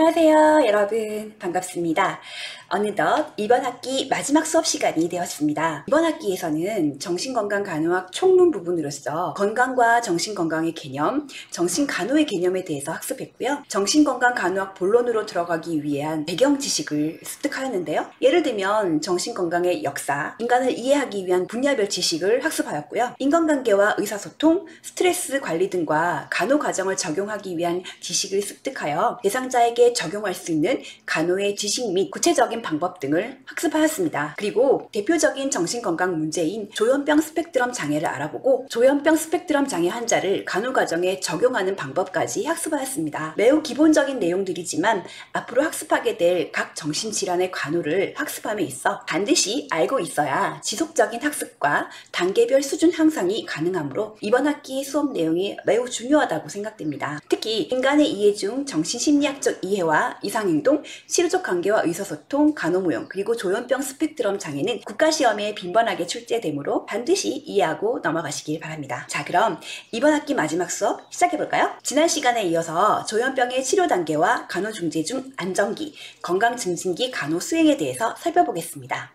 안녕하세요, 여러분. 반갑습니다. 어느덧 이번 학기 마지막 수업 시간이 되었습니다. 이번 학기에서는 정신건강간호학 총론 부분으로서 건강과 정신건강의 개념, 정신간호의 개념에 대해서 학습했고요. 정신건강간호학 본론으로 들어가기 위한 배경 지식을 습득하였는데요. 예를 들면 정신건강의 역사, 인간을 이해하기 위한 분야별 지식을 학습하였고요. 인간관계와 의사소통, 스트레스 관리 등과 간호 과정을 적용하기 위한 지식을 습득하여 대상자에게 적용할 수 있는 간호의 지식 및 구체적인 방법 등을 학습하였습니다. 그리고 대표적인 정신건강 문제인 조현병 스펙트럼 장애를 알아보고 조현병 스펙트럼 장애 환자를 간호 과정에 적용하는 방법까지 학습하였습니다. 매우 기본적인 내용들이지만 앞으로 학습하게 될 각 정신질환의 간호를 학습함에 있어 반드시 알고 있어야 지속적인 학습과 단계별 수준 향상이 가능하므로 이번 학기 수업 내용이 매우 중요하다고 생각됩니다. 특히 인간의 이해 중 정신심리학적 이해와 이상행동, 치료적 관계와 의사소통, 간호무용, 그리고 조현병 스펙트럼 장애는 국가시험에 빈번하게 출제되므로 반드시 이해하고 넘어가시길 바랍니다. 자, 그럼 이번 학기 마지막 수업 시작해볼까요? 지난 시간에 이어서 조현병의 치료 단계와 간호 중재 중 안정기, 건강증진기 간호 수행에 대해서 살펴보겠습니다.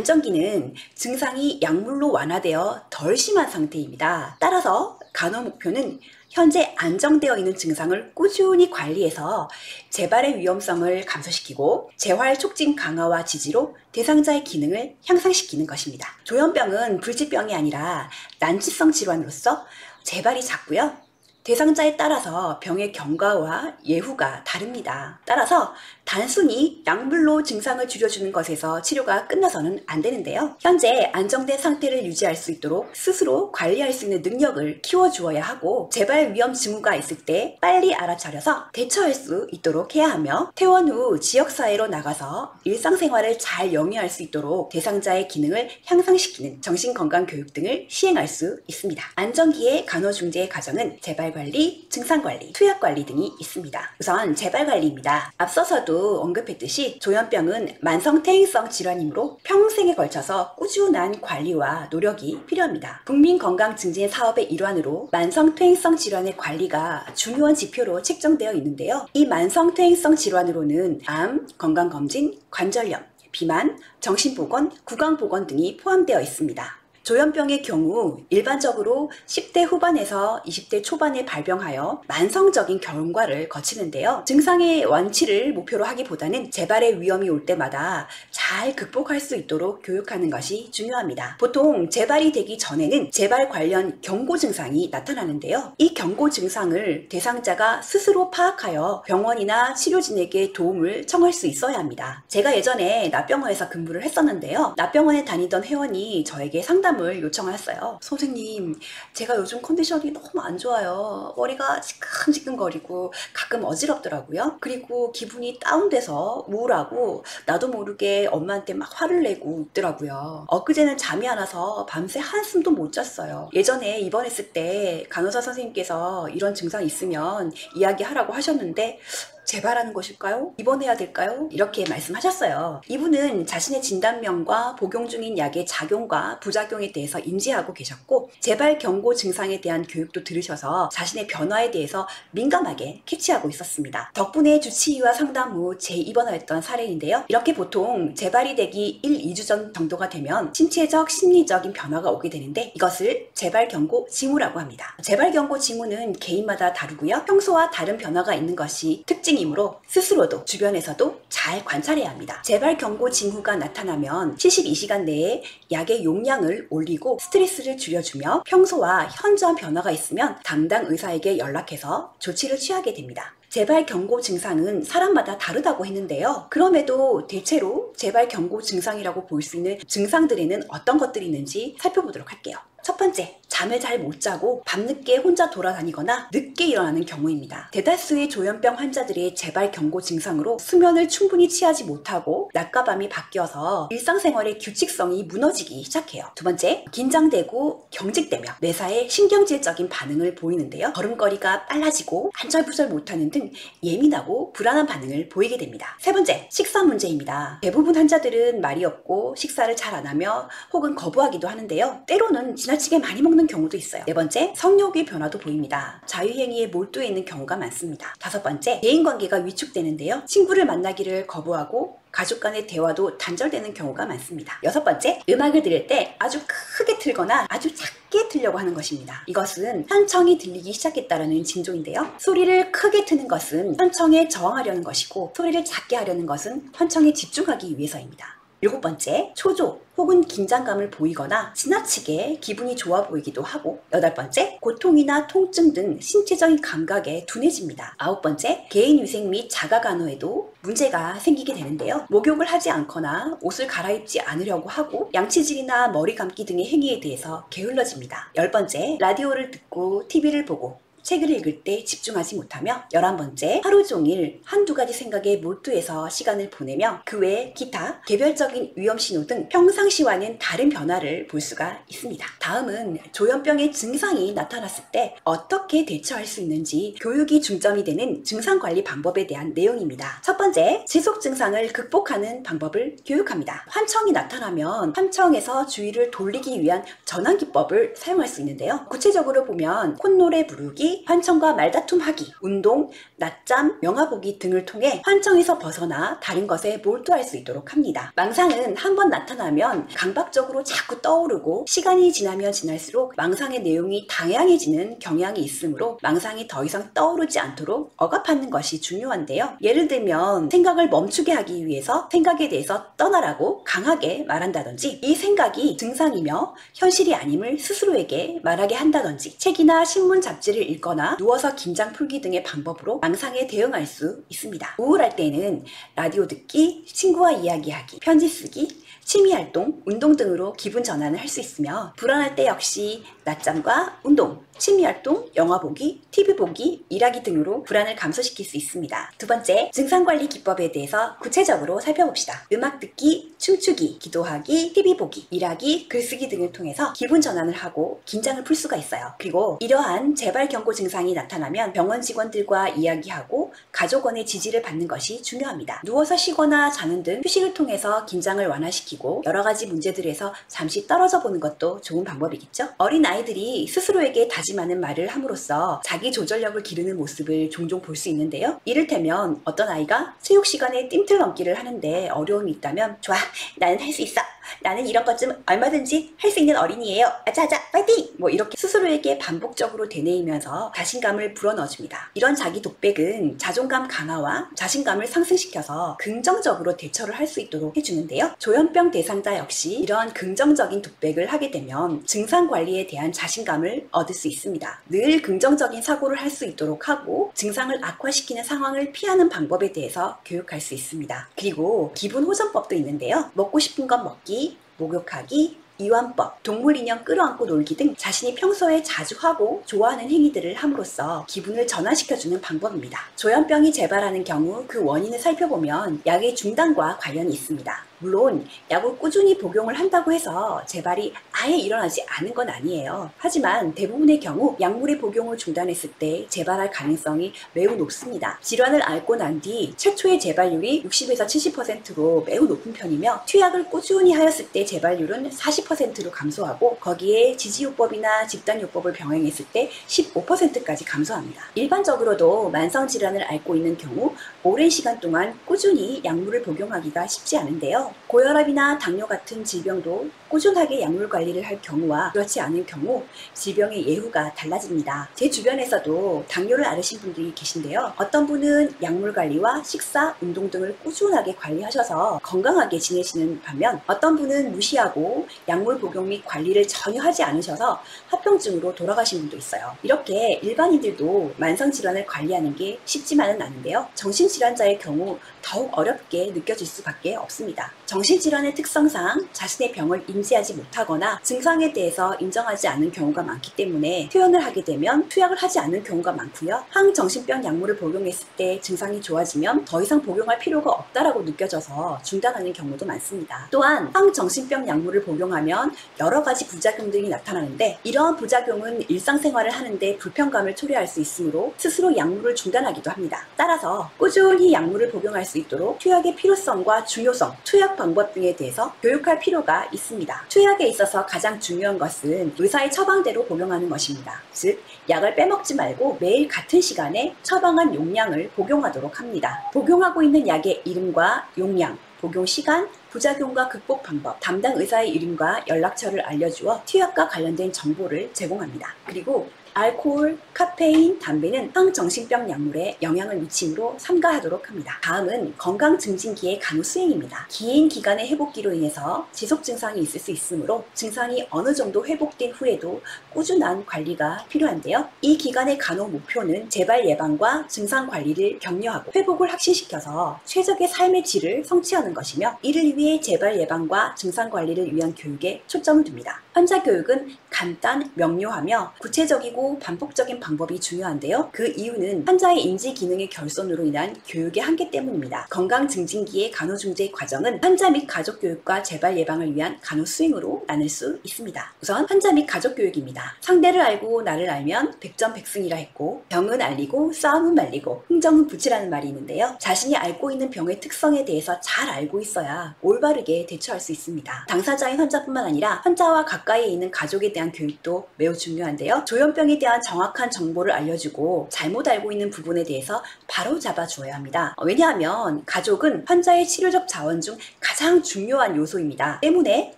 안정기는 증상이 약물로 완화되어 덜 심한 상태입니다. 따라서 간호 목표는 현재 안정되어 있는 증상을 꾸준히 관리해서 재발의 위험성을 감소시키고 재활 촉진 강화와 지지로 대상자의 기능을 향상시키는 것입니다. 조현병은 불치병이 아니라 난치성 질환으로서 재발이 잦고요. 대상자에 따라서 병의 경과와 예후가 다릅니다. 따라서 단순히 약물로 증상을 줄여주는 것에서 치료가 끝나서는 안 되는데요. 현재 안정된 상태를 유지할 수 있도록 스스로 관리할 수 있는 능력을 키워주어야 하고 재발 위험 징후가 있을 때 빨리 알아차려서 대처할 수 있도록 해야 하며 퇴원 후 지역사회로 나가서 일상생활을 잘 영위할 수 있도록 대상자의 기능을 향상시키는 정신건강교육 등을 시행할 수 있습니다. 안정기의 간호중재 과정은 재발관리, 증상관리, 투약관리 등이 있습니다. 우선 재발관리입니다. 앞서서도 언급했듯이 조현병은 만성퇴행성 질환이므로 평생에 걸쳐서 꾸준한 관리와 노력이 필요합니다. 국민건강증진 사업의 일환으로 만성퇴행성 질환의 관리가 중요한 지표로 책정되어 있는데요. 이 만성퇴행성 질환으로는 암, 건강검진, 관절염, 비만, 정신보건, 구강보건 등이 포함되어 있습니다. 조현병의 경우 일반적으로 10대 후반에서 20대 초반에 발병하여 만성적인 경과를 거치는데요. 증상의 완치를 목표로 하기보다는 재발의 위험이 올 때마다 잘 극복할 수 있도록 교육하는 것이 중요합니다. 보통 재발이 되기 전에는 재발 관련 경고 증상이 나타나는데요. 이 경고 증상을 대상자가 스스로 파악하여 병원이나 치료진에게 도움을 청할 수 있어야 합니다. 제가 예전에 납병원에서 근무를 했었는데요. 납병원에 다니던 회원이 저에게 상담을 요청하였어요. 선생님, 제가 요즘 컨디션이 너무 안 좋아요. 머리가 지끈지끈거리고 가끔 어지럽더라고요. 그리고 기분이 다운돼서 우울하고 나도 모르게 엄마한테 막 화를 내고 있더라고요. 엊그제는 잠이 안 와서 밤새 한숨도 못 잤어요. 예전에 입원했을 때 간호사 선생님께서 이런 증상이 있으면 이야기하라고 하셨는데 재발하는 것일까요? 입원해야 될까요? 이렇게 말씀하셨어요. 이분은 자신의 진단명과 복용 중인 약의 작용과 부작용에 대해서 인지하고 계셨고 재발 경고 증상에 대한 교육도 들으셔서 자신의 변화에 대해서 민감하게 캐치하고 있었습니다. 덕분에 주치의와 상담 후 재입원하였던 사례인데요. 이렇게 보통 재발이 되기 1, 2주 전 정도가 되면 신체적, 심리적인 변화가 오게 되는데 이것을 재발 경고 징후라고 합니다. 재발 경고 징후는 개인마다 다르고요. 평소와 다른 변화가 있는 것이 특징 이므로 스스로도 주변에서도 잘 관찰해야 합니다. 재발 경고 징후가 나타나면 72시간 내에 약의 용량을 올리고 스트레스를 줄여주며 평소와 현저한 변화가 있으면 담당 의사에게 연락해서 조치를 취하게 됩니다. 재발 경고 증상은 사람마다 다르다고 했는데요. 그럼에도 대체로 재발 경고 증상이라고 볼 수 있는 증상들에는 어떤 것들이 있는지 살펴보도록 할게요. 첫 번째, 잠을 잘 못 자고 밤늦게 혼자 돌아다니거나 늦게 일어나는 경우입니다. 대다수의 조현병 환자들의 재발 경고 증상으로 수면을 충분히 취하지 못하고 낮과 밤이 바뀌어서 일상생활의 규칙성이 무너지기 시작해요. 두 번째, 긴장되고 경직되며 뇌사에 신경질적인 반응을 보이는데요. 걸음걸이가 빨라지고 안절부절 못하는 등 예민하고 불안한 반응을 보이게 됩니다. 세 번째, 식사 문제입니다. 대부분 환자들은 말이 없고 식사를 잘 안 하며 혹은 거부하기도 하는데요. 때로는 지나치게 많이 먹는 경우도 있어요. 네 번째, 성욕의 변화도 보입니다. 자유행위에 몰두해 있는 경우가 많습니다. 다섯 번째, 대인관계가 위축되는데요. 친구를 만나기를 거부하고 가족 간의 대화도 단절되는 경우가 많습니다. 여섯 번째, 음악을 들을 때 아주 크게 틀거나 아주 작게 틀려고 하는 것입니다. 이것은 현청이 들리기 시작했다는 징조인데요. 소리를 크게 트는 것은 현청에 저항하려는 것이고 소리를 작게 하려는 것은 현청에 집중하기 위해서입니다. 일곱 번째, 초조 혹은 긴장감을 보이거나 지나치게 기분이 좋아 보이기도 하고, 여덟 번째, 고통이나 통증 등 신체적인 감각에 둔해집니다. 아홉 번째, 개인위생 및 자가간호에도 문제가 생기게 되는데요. 목욕을 하지 않거나 옷을 갈아입지 않으려고 하고 양치질이나 머리 감기 등의 행위에 대해서 게을러집니다. 열 번째, 라디오를 듣고 TV를 보고 책을 읽을 때 집중하지 못하며, 11번째, 하루 종일 한두 가지 생각에 몰두해서 시간을 보내며 그 외에 기타, 개별적인 위험신호 등 평상시와는 다른 변화를 볼 수가 있습니다. 다음은 조현병의 증상이 나타났을 때 어떻게 대처할 수 있는지 교육이 중점이 되는 증상관리 방법에 대한 내용입니다. 첫 번째, 지속 증상을 극복하는 방법을 교육합니다. 환청이 나타나면 환청에서 주의를 돌리기 위한 전환기법을 사용할 수 있는데요. 구체적으로 보면 콧노래 부르기, 환청과 말다툼하기, 운동, 낮잠, 영화 보기 등을 통해 환청에서 벗어나 다른 것에 몰두할 수 있도록 합니다. 망상은 한번 나타나면 강박적으로 자꾸 떠오르고 시간이 지나면 지날수록 망상의 내용이 다양해지는 경향이 있으므로 망상이 더 이상 떠오르지 않도록 억압하는 것이 중요한데요. 예를 들면 생각을 멈추게 하기 위해서 생각에 대해서 떠나라고 강하게 말한다든지, 이 생각이 증상이며 현실이 아님을 스스로에게 말하게 한다든지, 책이나 신문 잡지를 읽거나 누워서 긴장 풀기 등의 방법으로 망상에 대응할 수 있습니다. 우울할 때는 라디오 듣기, 친구와 이야기하기, 편지 쓰기, 취미활동, 운동 등으로 기분 전환을 할 수 있으며, 불안할 때 역시 낮잠과 운동, 취미활동, 영화 보기, TV 보기, 일하기 등으로 불안을 감소시킬 수 있습니다. 두 번째, 증상관리 기법에 대해서 구체적으로 살펴봅시다. 음악 듣기, 춤추기, 기도하기, TV 보기, 일하기, 글쓰기 등을 통해서 기분 전환을 하고 긴장을 풀 수가 있어요. 그리고 이러한 재발 경고 증상이 나타나면 병원 직원들과 이야기하고 가족원의 지지를 받는 것이 중요합니다. 누워서 쉬거나 자는 등 휴식을 통해서 긴장을 완화시키고 여러 가지 문제들에서 잠시 떨어져 보는 것도 좋은 방법이겠죠? 어린 아이들이 스스로에게 다짐하는 말을 함으로써 자기 조절력을 기르는 모습을 종종 볼 수 있는데요. 이를테면 어떤 아이가 체육 시간에 뜀틀 넘기를 하는데 어려움이 있다면, 좋아, 나는 할 수 있어, 나는 이런 것 좀 얼마든지 할 수 있는 어린이에요, 아자아자 파이팅! 뭐 이렇게 스스로에게 반복적으로 되뇌이면서 자신감을 불어넣어줍니다. 이런 자기 독백은 자존감 강화와 자신감을 상승시켜서 긍정적으로 대처를 할 수 있도록 해주는데요. 조현병 대상자 역시 이런 긍정적인 독백을 하게 되면 증상 관리에 대한 자신감을 얻을 수 있습니다. 늘 긍정적인 사고를 할 수 있도록 하고 증상을 악화시키는 상황을 피하는 방법에 대해서 교육할 수 있습니다. 그리고 기분 호전법도 있는데요. 먹고 싶은 건 먹기, 목욕하기, 이완법, 동물 인형 끌어안고 놀기 등 자신이 평소에 자주 하고 좋아하는 행위들을 함으로써 기분을 전환시켜주는 방법입니다. 조현병이 재발하는 경우 그 원인을 살펴보면 약의 중단과 관련이 있습니다. 물론 약을 꾸준히 복용을 한다고 해서 재발이 아예 일어나지 않은 건 아니에요. 하지만 대부분의 경우 약물의 복용을 중단했을 때 재발할 가능성이 매우 높습니다. 질환을 앓고 난 뒤 최초의 재발률이 60에서 70%로 매우 높은 편이며, 투약을 꾸준히 하였을 때 재발률은 40%로 감소하고, 거기에 지지요법이나 집단요법을 병행했을 때 15%까지 감소합니다. 일반적으로도 만성질환을 앓고 있는 경우 오랜 시간 동안 꾸준히 약물을 복용하기가 쉽지 않은데요. 고혈압이나 당뇨 같은 질병도 꾸준하게 약물 관리를 할 경우와 그렇지 않은 경우 질병의 예후가 달라집니다. 제 주변에서도 당뇨를 앓으신 분들이 계신데요. 어떤 분은 약물 관리와 식사, 운동 등을 꾸준하게 관리하셔서 건강하게 지내시는 반면, 어떤 분은 무시하고 약물 복용 및 관리를 전혀 하지 않으셔서 합병증으로 돌아가신 분도 있어요. 이렇게 일반인들도 만성질환을 관리하는 게 쉽지만은 않은데요. 정신질환자의 경우 더욱 어렵게 느껴질 수밖에 없습니다. 정신질환의 특성상 자신의 병을 인지하지 못하거나 증상에 대해서 인정하지 않는 경우가 많기 때문에 투여를 하게 되면 투약을 하지 않는 경우가 많고요. 항정신병 약물을 복용했을 때 증상이 좋아지면 더 이상 복용할 필요가 없다라고 느껴져서 중단하는 경우도 많습니다. 또한 항정신병 약물을 복용하면 여러 가지 부작용들이 나타나는데 이러한 부작용은 일상생활을 하는데 불편감을 초래할 수 있으므로 스스로 약물을 중단하기도 합니다. 따라서 꾸준히 약물을 복용할 수 있도록 투약의 필요성과 중요성, 투약 방법 등에 대해서 교육할 필요가 있습니다. 투약에 있어서 가장 중요한 것은 의사의 처방대로 복용하는 것입니다. 즉, 약을 빼먹지 말고 매일 같은 시간에 처방한 용량을 복용하도록 합니다. 복용하고 있는 약의 이름과 용량, 복용 시간, 부작용과 극복 방법, 담당 의사의 이름과 연락처를 알려주어 투약과 관련된 정보를 제공합니다. 그리고 알코올, 카페인, 담배는 항정신병 약물에 영향을 미치므로 삼가하도록 합니다. 다음은 건강증진기의 간호 수행입니다. 긴 기간의 회복기로 인해서 지속 증상이 있을 수 있으므로 증상이 어느 정도 회복된 후에도 꾸준한 관리가 필요한데요. 이 기간의 간호 목표는 재발 예방과 증상 관리를 격려하고 회복을 확신시켜서 최적의 삶의 질을 성취하는 것이며 이를 위해 재발 예방과 증상 관리를 위한 교육에 초점을 둡니다. 환자 교육은 간단, 명료하며 구체적이고 반복적인 방법이 중요한데요. 그 이유는 환자의 인지 기능의 결손으로 인한 교육의 한계 때문입니다. 건강증진기의 간호중재 과정은 환자 및 가족 교육과 재발 예방을 위한 간호 수행으로 나눌 수 있습니다. 우선 환자 및 가족 교육입니다. 상대를 알고 나를 알면 백전백승이라 했고 병은 알리고 싸움은 말리고 흥정은 붙이라는 말이 있는데요. 자신이 앓고 있는 병의 특성에 대해서 잘 알고 있어야 올바르게 대처할 수 있습니다. 당사자인 환자뿐만 아니라 환자와 가까이에 있는 가족에 대한 교육도 매우 중요한데요. 조현병에 대한 정확한 정보를 알려주고 잘못 알고 있는 부분에 대해서 바로 잡아주어야 합니다. 왜냐하면 가족은 환자의 치료적 자원 중 가장 중요한 요소입니다. 때문에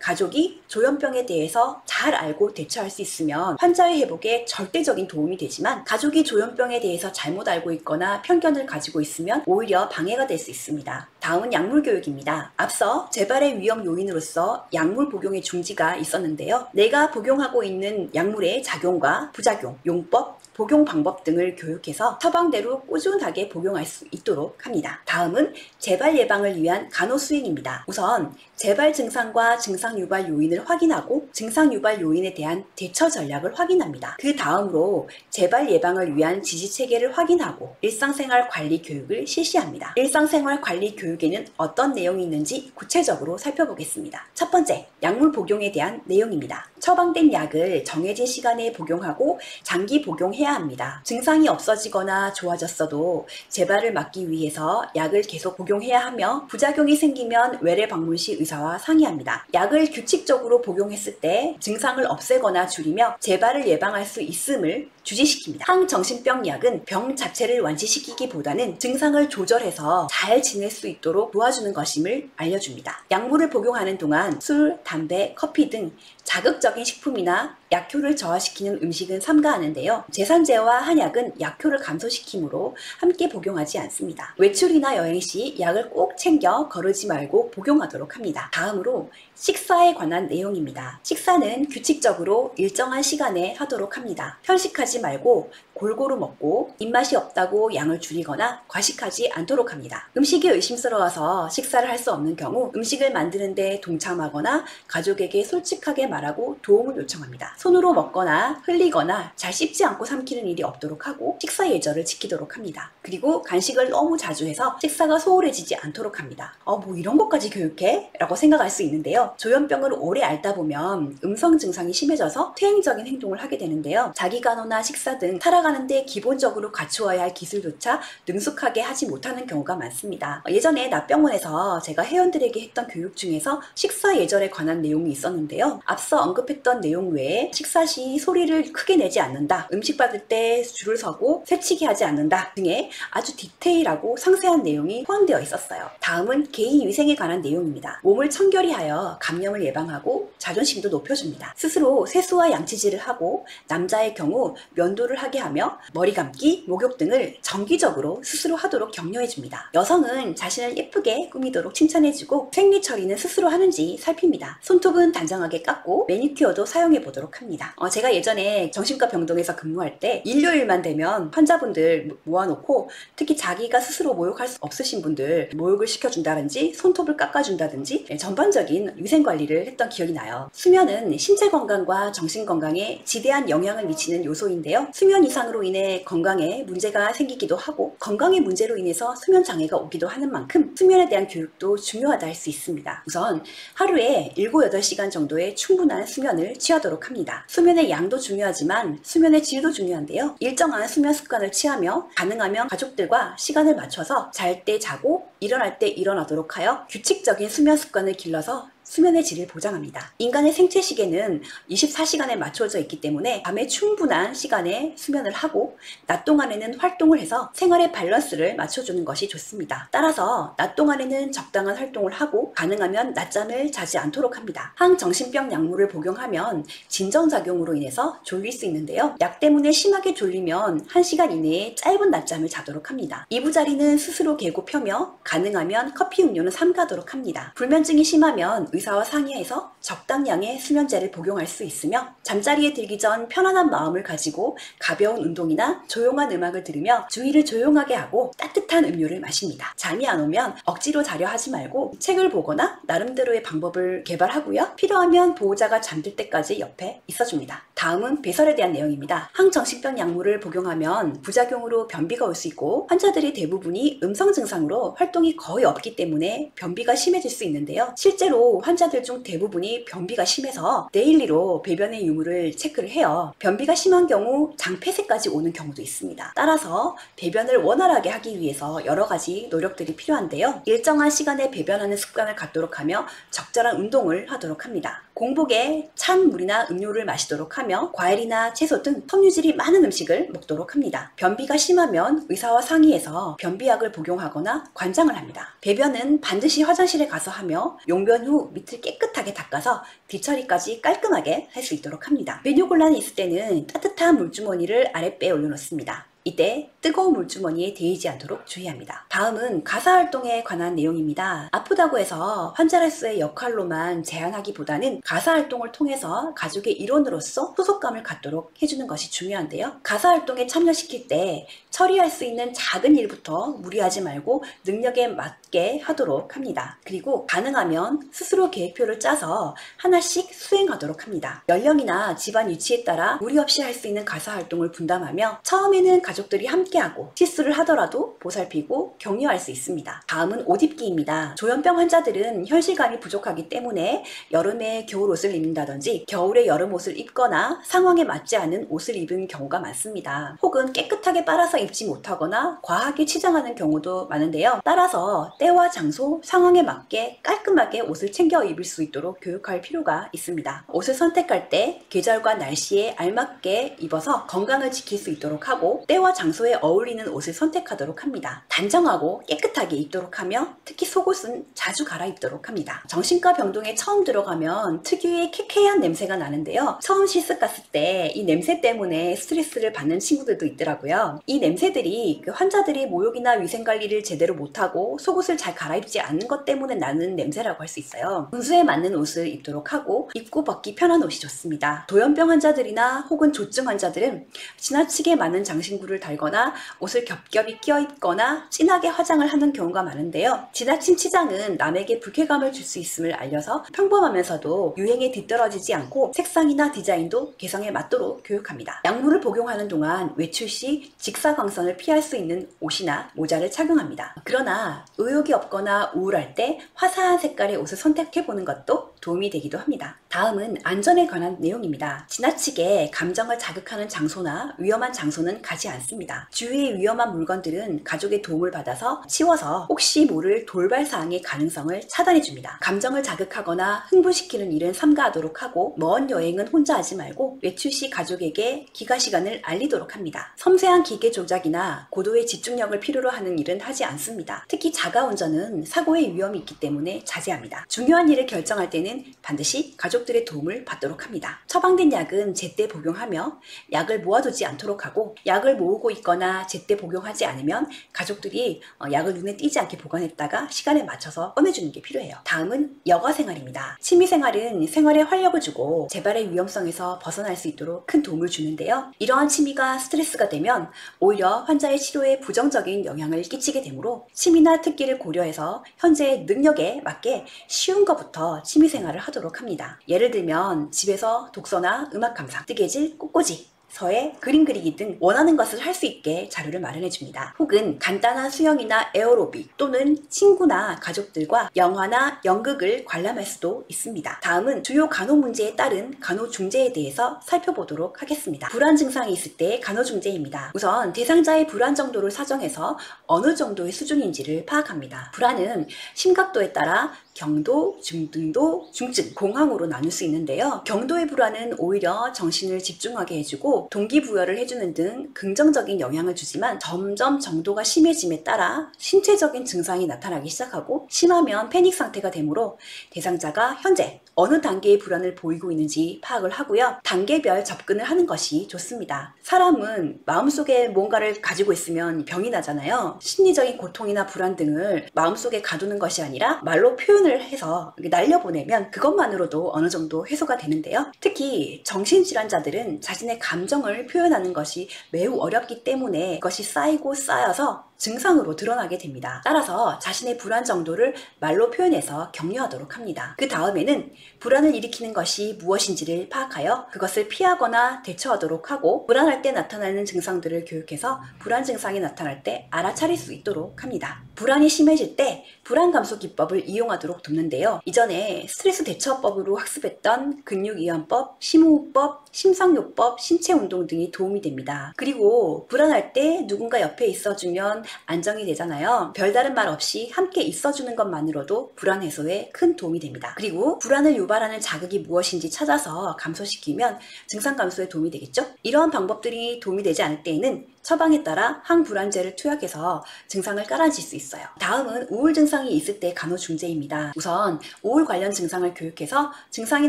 가족이 조현병에 대해서 잘 알고 대처할 수 있으면 환자의 회복에 절대적인 도움이 되지만 가족이 조현병에 대해서 잘못 알고 있거나 편견을 가지고 있으면 오히려 방해가 될 수 있습니다. 다음은 약물 교육입니다. 앞서 재발의 위험 요인으로서 약물 복용의 중지가 있었는데요. 내가 복용하고 있는 약물의 작용과 부작용, 용법, 복용 방법 등을 교육해서 처방대로 꾸준하게 복용할 수 있도록 합니다. 다음은 재발 예방을 위한 간호 수행입니다. 우선 재발 증상과 증상 유발 요인을 확인하고 증상 유발 요인에 대한 대처 전략을 확인합니다. 그 다음으로 재발 예방을 위한 지지 체계를 확인하고 일상생활 관리 교육을 실시합니다. 일상생활 관리 교육에는 어떤 내용이 있는지 구체적으로 살펴보겠습니다. 첫 번째, 약물 복용에 대한 내용입니다. 처방된 약을 정해진 시간에 복용하고 장기 복용해야 합니다. 증상이 없어지거나 좋아졌어도 재발을 막기 위해서 약을 계속 복용해야 하며 부작용이 생기면 외래 방문 시 의사와 상의합니다. 약을 규칙적으로 복용했을 때 증상을 없애거나 줄이며 재발을 예방할 수 있음을 주지시킵니다. 항정신병 약은 병 자체를 완치시키기보다는 증상을 조절해서 잘 지낼 수 있도록 도와주는 것임을 알려줍니다. 약물을 복용하는 동안 술, 담배, 커피 등 자극적인 식품이나 약효를 저하시키는 음식은 삼가하는데요. 제산제와 한약은 약효를 감소시키므로 함께 복용하지 않습니다. 외출이나 여행 시 약을 꼭 챙겨 거르지 말고 복용하도록 합니다. 다음으로 식사에 관한 내용입니다. 식사는 규칙적으로 일정한 시간에 하도록 합니다. 편식하지 말고 골고루 먹고 입맛이 없다고 양을 줄이거나 과식하지 않도록 합니다. 음식이 의심스러워서 식사를 할 수 없는 경우 음식을 만드는데 동참하거나 가족에게 솔직하게 말하고 도움을 요청합니다. 손으로 먹거나 흘리거나 잘 씹지 않고 삼키는 일이 없도록 하고 식사 예절을 지키도록 합니다. 그리고 간식을 너무 자주 해서 식사가 소홀해지지 않도록 합니다. 뭐 이런 것까지 교육해? 라고 생각할 수 있는데요. 조현병을 오래 앓다 보면 음성 증상이 심해져서 퇴행적인 행동을 하게 되는데요. 자기간호나 식사 등 살아가는데 기본적으로 갖추어야 할 기술조차 능숙하게 하지 못하는 경우가 많습니다. 예전에 나병원에서 제가 회원들에게 했던 교육 중에서 식사 예절에 관한 내용이 있었는데요. 앞서 언급했던 내용 외에 식사 시 소리를 크게 내지 않는다, 음식 받을 때 줄을 서고 새치기 하지 않는다 등의 아주 디테일하고 상세한 내용이 포함되어 있었어요. 다음은 개인 위생에 관한 내용입니다. 몸을 청결히 하여 감염을 예방하고 자존심도 높여줍니다. 스스로 세수와 양치질을 하고 남자의 경우 면도를 하게 하며 수술하며 머리 감기, 목욕 등을 정기적으로 스스로 하도록 격려해줍니다. 여성은 자신을 예쁘게 꾸미도록 칭찬해주고 생리 처리는 스스로 하는지 살핍니다. 손톱은 단정하게 깎고 매니큐어도 사용해보도록 합니다. 제가 예전에 정신과 병동에서 근무할 때 일요일만 되면 환자분들 모아놓고 특히 자기가 스스로 목욕할 수 없으신 분들 목욕을 시켜준다든지 손톱을 깎아준다든지 전반적인 위생관리를 했던 기억이 나요. 수면은 신체 건강과 정신 건강에 지대한 영향을 미치는 요소인데요. 수면 이상으로 인해 건강에 문제가 생기기도 하고 건강의 문제로 인해서 수면 장애가 오기도 하는 만큼 수면에 대한 교육도 중요하다 할 수 있습니다. 우선 하루에 7, 8시간 정도의 충분한 수면을 취하도록 합니다. 수면의 양도 중요하지만 수면의 질도 중요한데요. 일정한 수면 습관을 취하며 가능하면 가족들과 시간을 맞춰서 잘 때 자고 일어날 때 일어나도록 하여 규칙적인 수면 습관을 길러서 수면의 질을 보장합니다. 인간의 생체 시계는 24시간에 맞춰져 있기 때문에 밤에 충분한 시간에 수면을 하고 낮 동안에는 활동을 해서 생활의 밸런스를 맞춰주는 것이 좋습니다. 따라서 낮 동안에는 적당한 활동을 하고 가능하면 낮잠을 자지 않도록 합니다. 항정신병 약물을 복용하면 진정작용으로 인해서 졸릴 수 있는데요. 약 때문에 심하게 졸리면 1시간 이내에 짧은 낮잠을 자도록 합니다. 이부자리는 스스로 개고 펴며 가능하면 커피 음료는 삼가도록 합니다. 불면증이 심하면 의사와 상의해서 적당량의 수면제를 복용할 수 있으며 잠자리에 들기 전 편안한 마음을 가지고 가벼운 운동이나 조용한 음악을 들으며 주위를 조용하게 하고 따뜻한 음료를 마십니다. 잠이 안 오면 억지로 자려 하지 말고 책을 보거나 나름대로의 방법을 개발하고요. 필요하면 보호자가 잠들 때까지 옆에 있어줍니다. 다음은 배설에 대한 내용입니다. 항정신병 약물을 복용하면 부작용으로 변비가 올 수 있고 환자들이 대부분이 음성 증상으로 활동이 거의 없기 때문에 변비가 심해질 수 있는데요. 실제로 환자들 중 대부분이 변비가 심해서 데일리로 배변의 유무를 체크를 해요. 변비가 심한 경우 장폐색까지 오는 경우도 있습니다. 따라서 배변을 원활하게 하기 위해서 여러 가지 노력들이 필요한데요. 일정한 시간에 배변하는 습관을 갖도록 하며 적절한 운동을 하도록 합니다. 공복에 찬 물이나 음료를 마시도록 하며 과일이나 채소 등 섬유질이 많은 음식을 먹도록 합니다. 변비가 심하면 의사와 상의해서 변비약을 복용하거나 관장을 합니다. 배변은 반드시 화장실에 가서 하며 용변 후 밑을 깨끗하게 닦아서 뒤처리까지 깔끔하게 할 수 있도록 합니다. 메뇨곤란이 있을 때는 따뜻한 물주머니를 아랫배에 올려놓습니다. 이때 뜨거운 물주머니에 데이지 않도록 주의합니다. 다음은 가사활동에 관한 내용입니다. 아프다고 해서 환자로서의 역할로만 제한하기보다는 가사활동을 통해서 가족의 일원으로서 소속감을 갖도록 해주는 것이 중요한데요. 가사활동에 참여시킬 때 처리할 수 있는 작은 일부터 무리하지 말고 능력에 맞게 하도록 합니다. 그리고 가능하면 스스로 계획표를 짜서 하나씩 수행하도록 합니다. 연령이나 집안 위치에 따라 무리 없이 할 수 있는 가사활동을 분담하며 처음에는 가족들이 함께하고 실수를 하더라도 보살피고 격려할 수 있습니다. 다음은 옷 입기입니다. 조현병 환자들은 현실감이 부족하기 때문에 여름에 겨울 옷을 입는다든지 겨울에 여름 옷을 입거나 상황에 맞지 않은 옷을 입은 경우가 많습니다. 혹은 깨끗하게 빨아서 입지 못하거나 과하게 치장하는 경우도 많은데요. 따라서 때와 장소, 상황에 맞게 깔끔하게 옷을 챙겨 입을 수 있도록 교육할 필요가 있습니다. 옷을 선택할 때 계절과 날씨에 알맞게 입어서 건강을 지킬 수 있도록 하고 때와 장소에 어울리는 옷을 선택하도록 합니다. 단정하고 깨끗하게 입도록 하며 특히 속옷은 자주 갈아입도록 합니다. 정신과 병동에 처음 들어가면 특유의 쾌쾌한 냄새가 나는데요. 처음 실습 갔을 때 이 냄새 때문에 스트레스를 받는 친구들도 있더라고요. 이 냄새들이 환자들이 목욕이나 위생관리를 제대로 못하고 속옷을 잘 갈아입지 않는 것 때문에 나는 냄새라고 할 수 있어요. 분수에 맞는 옷을 입도록 하고 입고 벗기 편한 옷이 좋습니다. 도연병 환자들이나 혹은 조증 환자들은 지나치게 많은 장신구를 달거나 옷을 겹겹이 끼어 입거나 진하게 화장을 하는 경우가 많은데요. 지나친 치장은 남에게 불쾌감을 줄 수 있음을 알려서 평범하면서도 유행에 뒤떨어지지 않고 색상이나 디자인도 개성에 맞도록 교육합니다. 약물을 복용하는 동안 외출 시 직사광선을 피할 수 있는 옷이나 모자를 착용합니다. 그러나 의욕이 없거나 우울할 때 화사한 색깔의 옷을 선택해보는 것도 도움이 되기도 합니다. 다음은 안전에 관한 내용입니다. 지나치게 감정을 자극하는 장소나 위험한 장소는 가지 않습니다. 주위의 위험한 물건들은 가족의 도움을 받아서 치워서 혹시 모를 돌발 사항의 가능성을 차단해줍니다. 감정을 자극하거나 흥분시키는 일은 삼가하도록 하고 먼 여행은 혼자 하지 말고 외출 시 가족에게 귀가 시간을 알리도록 합니다. 섬세한 기계 조작이나 고도의 집중력을 필요로 하는 일은 하지 않습니다. 특히 자가 전자운전은 사고의 위험이 있기 때문에 자제합니다. 중요한 일을 결정할 때는 반드시 가족들의 도움을 받도록 합니다. 처방된 약은 제때 복용하며 약을 모아두지 않도록 하고, 약을 모으고 있거나 제때 복용하지 않으면 가족들이 약을 눈에 띄지 않게 보관했다가 시간에 맞춰서 꺼내주는 게 필요해요. 다음은 여가생활입니다. 취미생활은 생활에 활력을 주고 재발의 위험성에서 벗어날 수 있도록 큰 도움을 주는데요. 이러한 취미가 스트레스가 되면 오히려 환자의 치료에 부정적인 영향을 끼치게 되므로 취미나 특기를 고려해서 현재의 능력에 맞게 쉬운 것부터 취미생활을 하도록 합니다. 예를 들면 집에서 독서나 음악 감상, 뜨개질, 꽃꽂이, 서예, 그림 그리기 등 원하는 것을 할 수 있게 자료를 마련해 줍니다. 혹은 간단한 수영이나 에어로빅 또는 친구나 가족들과 영화나 연극을 관람할 수도 있습니다. 다음은 주요 간호 문제에 따른 간호중재에 대해서 살펴보도록 하겠습니다. 불안 증상이 있을 때 간호중재입니다. 우선 대상자의 불안 정도를 사정해서 어느 정도의 수준인지를 파악합니다. 불안은 심각도에 따라 경도, 중등도, 중증, 공황으로 나눌 수 있는데요. 경도의 불안은 오히려 정신을 집중하게 해주고 동기부여를 해주는 등 긍정적인 영향을 주지만 점점 정도가 심해짐에 따라 신체적인 증상이 나타나기 시작하고 심하면 패닉 상태가 되므로 대상자가 현재 어느 단계의 불안을 보이고 있는지 파악을 하고요. 단계별 접근을 하는 것이 좋습니다. 사람은 마음속에 뭔가를 가지고 있으면 병이 나잖아요. 심리적인 고통이나 불안 등을 마음속에 가두는 것이 아니라 말로 표현을 해서 날려보내면 그것만으로도 어느 정도 해소가 되는데요. 특히 정신질환자들은 자신의 감정을 표현하는 것이 매우 어렵기 때문에 그것이 쌓이고 쌓여서 증상으로 드러나게 됩니다. 따라서 자신의 불안 정도를 말로 표현해서 격려하도록 합니다. 그 다음에는 불안을 일으키는 것이 무엇인지를 파악하여 그것을 피하거나 대처하도록 하고, 불안할 때 나타나는 증상들을 교육해서 불안 증상이 나타날 때 알아차릴 수 있도록 합니다. 불안이 심해질 때 불안 감소 기법을 이용하도록 돕는데요. 이전에 스트레스 대처법으로 학습했던 근육이완법, 심호흡법, 심상요법, 신체운동 등이 도움이 됩니다. 그리고 불안할 때 누군가 옆에 있어주면 안정이 되잖아요. 별다른 말 없이 함께 있어주는 것만으로도 불안 해소에 큰 도움이 됩니다. 그리고 불안을 유발하는 자극이 무엇인지 찾아서 감소시키면 증상 감소에 도움이 되겠죠? 이러한 방법들이 도움이 되지 않을 때에는 처방에 따라 항불안제를 투약해서 증상을 깔아줄 수 있어요. 다음은 우울 증상이 있을 때 간호중재입니다. 우선 우울 관련 증상을 교육해서 증상이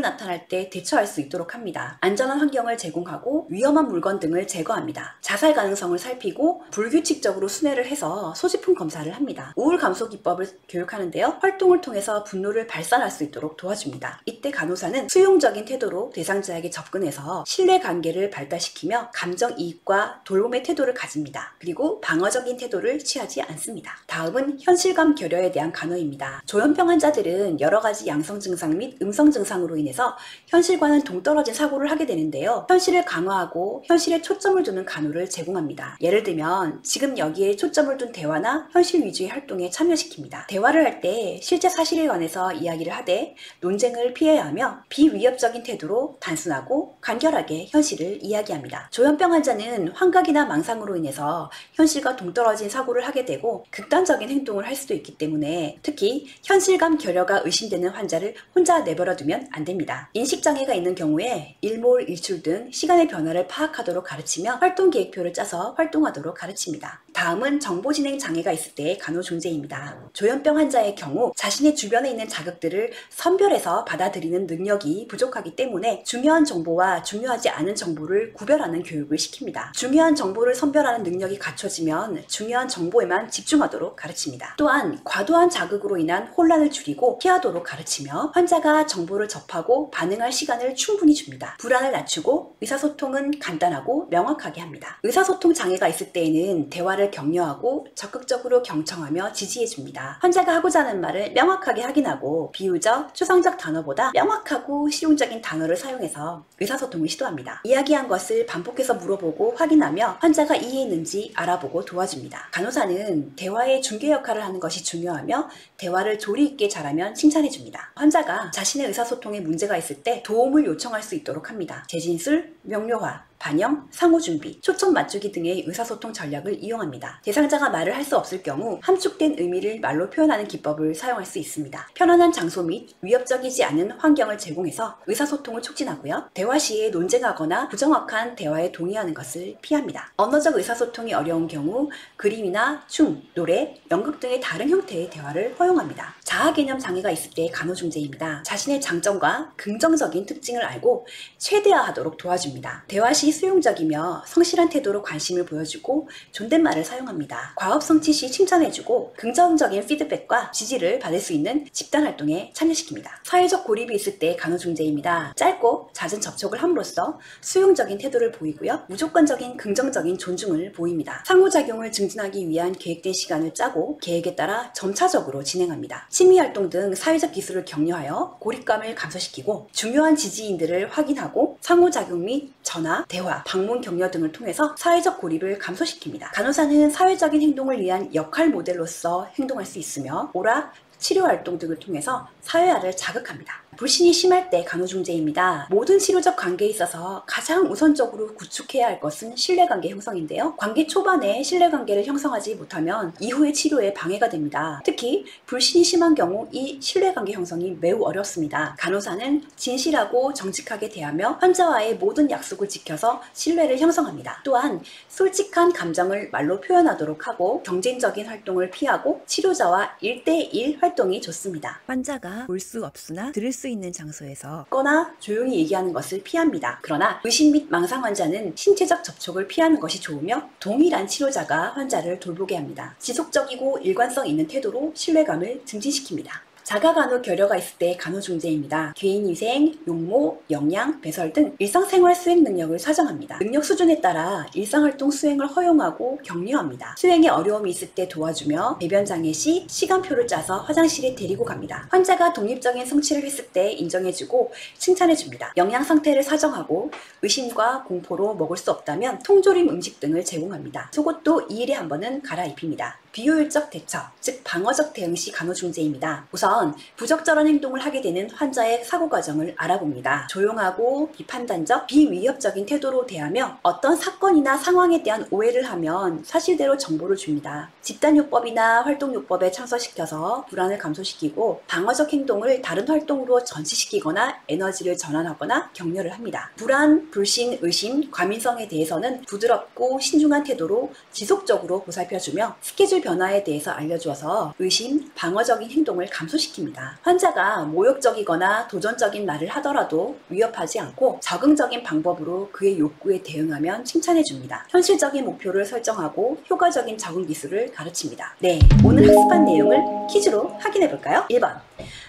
나타날 때 대처할 수 있도록 합니다. 안전한 환경을 제공하고 위험한 물건 등을 제거합니다. 자살 가능성을 살피고 불규칙적으로 순회를 해서 소지품 검사를 합니다. 우울 감소 기법을 교육하는데요. 활동을 통해서 분노를 발산할 수 있도록 도와줍니다. 이때 간호사는 수용적인 태도로 대상자에게 접근해서 신뢰관계를 발달시키며 감정이입과 돌봄의 태도를 가집니다. 그리고 방어적인 태도를 취하지 않습니다. 다음은 현실감 결여에 대한 간호입니다. 조현병 환자들은 여러 가지 양성 증상 및 음성 증상으로 인해서 현실과는 동떨어진 사고를 하게 되는데요. 현실을 강화하고 현실에 초점을 두는 간호를 제공합니다. 예를 들면 지금 여기에 초점을 둔 대화나 현실 위주의 활동에 참여시킵니다. 대화를 할 때 실제 사실에 관해서 이야기를 하되 논쟁을 피해야 하며 비위협적인 태도로 단순하고 간결하게 현실을 이야기합니다. 조현병 환자는 환각이나 망상으로 인해서 현실과 동떨어진 사고를 하게 되고 극단적인 행동을 할 수도 있기 때문에 특히 현실감 결여가 의심되는 환자를 혼자 내버려두면 안 됩니다. 인식장애가 있는 경우에 일몰일출 등 시간의 변화를 파악하도록 가르치며 활동계획표를 짜서 활동하도록 가르칩니다. 다음은 정보진행 장애가 있을 때의 간호중재입니다. 조현병 환자의 경우 자신의 주변에 있는 자극들을 선별해서 받아들이는 능력이 부족하기 때문에 중요한 정보와 중요하지 않은 정보를 구별하는 교육을 시킵니다. 중요한 정보를 선별하는 능력이 갖춰지면 중요한 정보에만 집중하도록 가르칩니다. 또한 과도한 자극으로 인한 혼란을 줄이고 피하도록 가르치며 환자가 정보를 접하고 반응할 시간을 충분히 줍니다. 불안을 낮추고 의사소통은 간단하고 명확하게 합니다. 의사소통 장애가 있을 때에는 대화를 격려하고 적극적으로 경청하며 지지해줍니다. 환자가 하고자 하는 말을 명확하게 확인하고 비유적, 추상적 단어보다 명확하고 실용적인 단어를 사용해서 의사소통을 시도합니다. 이야기한 것을 반복해서 물어보고 확인하며 환자가 이해했는지 알아보고 도와줍니다. 간호사는 대화의 중개 역할을 하는 것이 중요하며 대화를 조리 있게 잘하면 칭찬해줍니다. 환자가 자신의 의사소통에 문제가 있을 때 도움을 요청할 수 있도록 합니다. 재진술, 명료화, 반영, 상호준비, 초점 맞추기 등의 의사소통 전략을 이용합니다. 대상자가 말을 할 수 없을 경우 함축된 의미를 말로 표현하는 기법을 사용할 수 있습니다. 편안한 장소 및 위협적이지 않은 환경을 제공해서 의사소통을 촉진하고요. 대화 시에 논쟁하거나 부정확한 대화에 동의하는 것을 피합니다. 언어적 의사소통이 어려운 경우 그림이나 춤, 노래, 연극 등의 다른 형태의 대화를 허용합니다. 자아개념 장애가 있을 때의 간호중재입니다. 자신의 장점과 긍정적인 특징을 알고 최대화하도록 도와줍니다. 대화 시 수용적이며 성실한 태도로 관심을 보여주고 존댓말을 사용합니다. 과업 성취 시 칭찬해주고 긍정적인 피드백과 지지를 받을 수 있는 집단 활동에 참여시킵니다. 사회적 고립이 있을 때 간호중재입니다. 짧고 잦은 접촉을 함으로써 수용적인 태도를 보이고요. 무조건적인 긍정적인 존중을 보입니다. 상호작용을 증진하기 위한 계획된 시간을 짜고 계획에 따라 점차적으로 진행합니다. 취미활동 등 사회적 기술을 격려하여 고립감을 감소시키고 중요한 지지인들을 확인하고 상호작용 및 전화, 대화, 방문 격려 등을 통해서 사회적 고립을 감소시킵니다. 간호사는 사회적인 행동을 위한 역할 모델로서 행동할 수 있으며 오락, 치료활동 등을 통해서 사회화를 자극합니다. 불신이 심할 때 간호중재입니다. 모든 치료적 관계에 있어서 가장 우선적으로 구축해야 할 것은 신뢰관계 형성인데요. 관계 초반에 신뢰관계를 형성하지 못하면 이후의 치료에 방해가 됩니다. 특히 불신이 심한 경우 이 신뢰관계 형성이 매우 어렵습니다. 간호사는 진실하고 정직하게 대하며 환자와의 모든 약속을 지켜서 신뢰를 형성합니다. 또한 솔직한 감정을 말로 표현하도록 하고 경쟁적인 활동을 피하고 치료자와 1대1 활동이 좋습니다. 환자가 볼 수 없으나 들을 수 있는 장소에서 거나 조용히 얘기하는 것을 피합니다. 그러나 의심 및 망상 환자는 신체적 접촉을 피하는 것이 좋으며 동일한 치료자가 환자를 돌보게 합니다. 지속적이고 일관성 있는 태도로 신뢰감을 증진시킵니다. 자가간호 결여가 있을 때 간호중재입니다. 개인위생, 용모, 영양, 배설 등 일상생활 수행 능력을 사정합니다. 능력 수준에 따라 일상활동 수행을 허용하고 격려합니다. 수행에 어려움이 있을 때 도와주며 배변장애 시 시간표를 짜서 화장실에 데리고 갑니다. 환자가 독립적인 성취를 했을 때 인정해주고 칭찬해줍니다. 영양 상태를 사정하고 의심과 공포로 먹을 수 없다면 통조림 음식 등을 제공합니다. 속옷도 2일에 한 번은 갈아입힙니다. 비효율적 대처, 즉 방어적 대응 시 간호중재입니다. 우선 부적절한 행동을 하게 되는 환자의 사고 과정을 알아봅니다. 조용하고 비판단적, 비위협적인 태도로 대하며 어떤 사건이나 상황에 대한 오해를 하면 사실대로 정보를 줍니다. 집단요법이나 활동요법에 참석시켜서 불안을 감소시키고 방어적 행동을 다른 활동으로 전시시키거나 에너지를 전환하거나 격려를 합니다. 불안, 불신, 의심, 과민성에 대해서는 부드럽고 신중한 태도로 지속적으로 보살펴주며 스케줄 변화에 대해서 알려주어서 의심, 방어적인 행동을 감소시킵니다. 환자가 모욕적이거나 도전적인 말을 하더라도 위협하지 않고 적응적인 방법으로 그의 욕구에 대응하면 칭찬해줍니다. 현실적인 목표를 설정하고 효과적인 적응 기술을 가르칩니다. 네, 오늘 학습한 내용을 퀴즈로 확인해볼까요? 1번.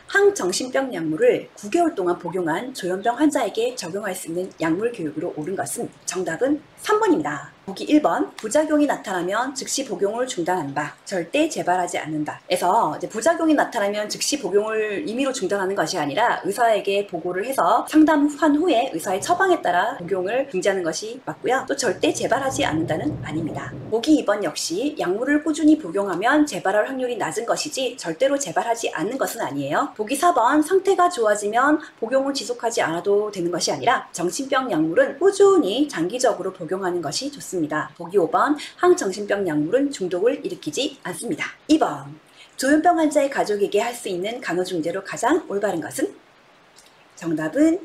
항정신병 약물을 9개월 동안 복용한 조현병 환자에게 적용할 수 있는 약물 교육으로 옳은 것은 정답은 3번입니다. 보기 1번, 부작용이 나타나면 즉시 복용을 중단한다. 절대 재발하지 않는다. 에서 부작용이 나타나면 즉시 복용을 임의로 중단하는 것이 아니라 의사에게 보고를 해서 상담한 후에 의사의 처방에 따라 복용을 중지하는 것이 맞고요. 또 절대 재발하지 않는다는 아닙니다. 보기 2번 역시 약물을 꾸준히 복용하면 재발할 확률이 낮은 것이지 절대로 재발하지 않는 것은 아니에요. 보기 4번, 상태가 좋아지면 복용을 지속하지 않아도 되는 것이 아니라 정신병 약물은 꾸준히 장기적으로 복용하는 것이 좋습니다. 보기 5번, 항정신병 약물은 중독을 일으키지 않습니다. 2번, 조현병 환자의 가족에게 할 수 있는 간호중재로 가장 올바른 것은? 정답은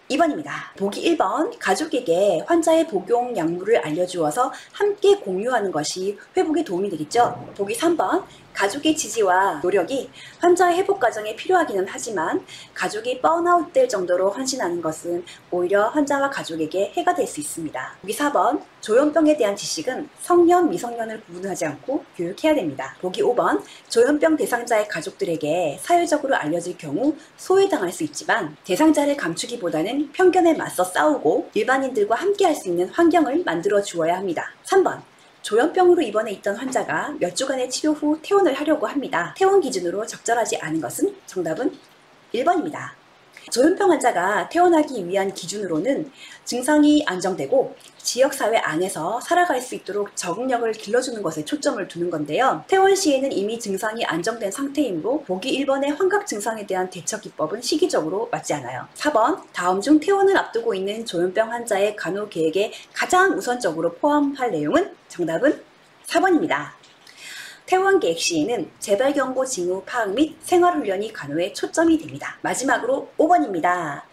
2번입니다. 보기 1번, 가족에게 환자의 복용 약물을 알려주어서 함께 공유하는 것이 회복에 도움이 되겠죠. 보기 3번, 가족의 지지와 노력이 환자의 회복 과정에 필요하기는 하지만 가족이 번아웃 될 정도로 헌신하는 것은 오히려 환자와 가족에게 해가 될 수 있습니다. 보기 4번, 조현병에 대한 지식은 성년, 미성년을 구분하지 않고 교육해야 됩니다. 보기 5번, 조현병 대상자의 가족들에게 사회적으로 알려질 경우 소외당할 수 있지만 대상자를 감추기보다는 편견에 맞서 싸우고 일반인들과 함께 할 수 있는 환경을 만들어 주어야 합니다. 3번, 조현병으로 입원해 있던 환자가 몇 주간의 치료 후 퇴원을 하려고 합니다. 퇴원 기준으로 적절하지 않은 것은? 정답은 1번입니다. 조현병 환자가 퇴원하기 위한 기준으로는 증상이 안정되고 지역사회 안에서 살아갈 수 있도록 적응력을 길러주는 것에 초점을 두는 건데요. 퇴원 시에는 이미 증상이 안정된 상태이므로 보기 1번의 환각 증상에 대한 대처 기법은 시기적으로 맞지 않아요. 4번, 다음 중 퇴원을 앞두고 있는 조현병 환자의 간호 계획에 가장 우선적으로 포함할 내용은? 정답은 4번입니다. 퇴원 계획 시에는 재발경고 징후 파악 및 생활훈련이 간호에 초점이 됩니다. 마지막으로 5번입니다.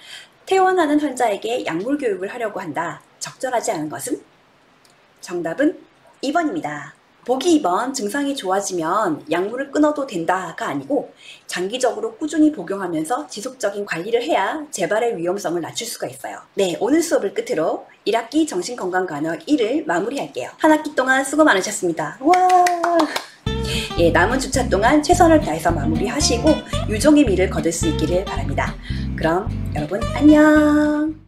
퇴원하는 환자에게 약물 교육을 하려고 한다. 적절하지 않은 것은? 정답은 2번입니다. 보기 2번, 증상이 좋아지면 약물을 끊어도 된다가 아니고 장기적으로 꾸준히 복용하면서 지속적인 관리를 해야 재발의 위험성을 낮출 수가 있어요. 네, 오늘 수업을 끝으로 1학기 정신건강간호학 1을 마무리할게요. 한 학기 동안 수고 많으셨습니다. 와! 예, 남은 주차 동안 최선을 다해서 마무리하시고 유종의 미를 거둘 수 있기를 바랍니다. 그럼 여러분 안녕!